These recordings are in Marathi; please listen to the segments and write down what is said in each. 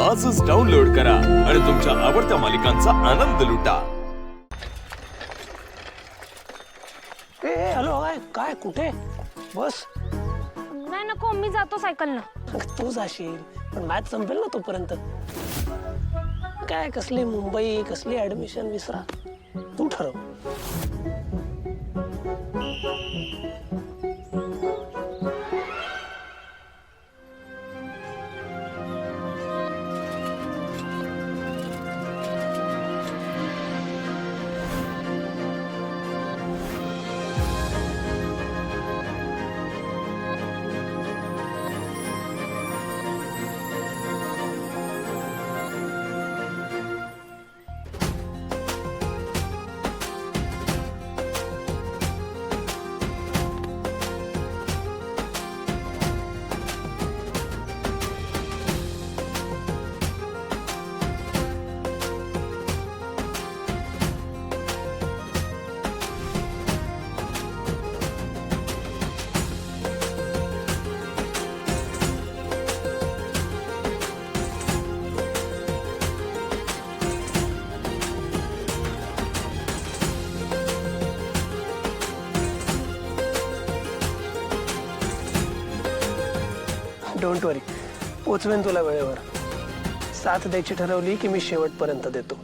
आजच डाउनलोड करा आणि तुमच्या आवडत्या मालिकांचा आनंद लुटा. हॅलो काय कुठे बस नाही नको मी जातो सायकलनं. तू जाशील पण मॅच संपेल ना तोपर्यंत. काय कसली मुंबई कसली ऍडमिशन विसरा तू ठरव. डोंट वरी पोचवेन तुला वेळेवर. साथ द्यायची ठरवली की मी शेवटपर्यंत देतो.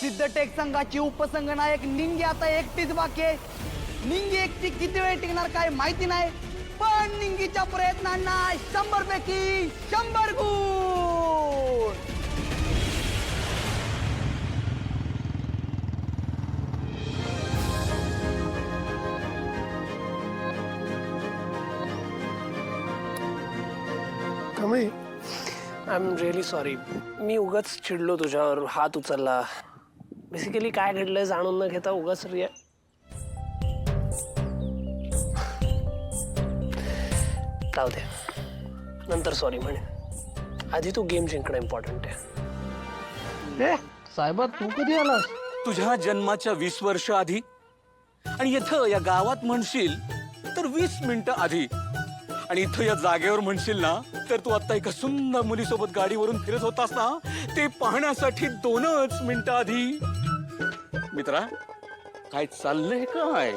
सिद्धटेक संघाची उपसंघनायक निंगी आता एकटीच बाकी आहे. निंगी एकटी किती वेळ टिकणार काय माहिती नाही, पण निंगीच्या प्रयत्नांना 100 पैकी 100 गुण. कमी आय एम रिअली सॉरी. मी उगाच चिडलो तुझ्यावर, हात उचलला. बेसिकली काय घडलंय जाणून न घेता उगाच राहू दे, नंतर सॉरी म्हणे. आधी तू गेम जिंकणं इम्पॉर्टंट आहे. साहेबा तू कधी आलास? तुझ्या जन्माच्या 20 वर्ष आधी आणि इथं या गावात म्हणशील तर 20 मिनिटं आधी, आणि इथं या जागेवर म्हणशील ना तर तू आता एका सुंदर मुलीसोबत गाडीवरून फिरत होतास ना, ते पाहण्यासाठी 2च मिनिटं आधी. मित्रा काय चाललंय काय?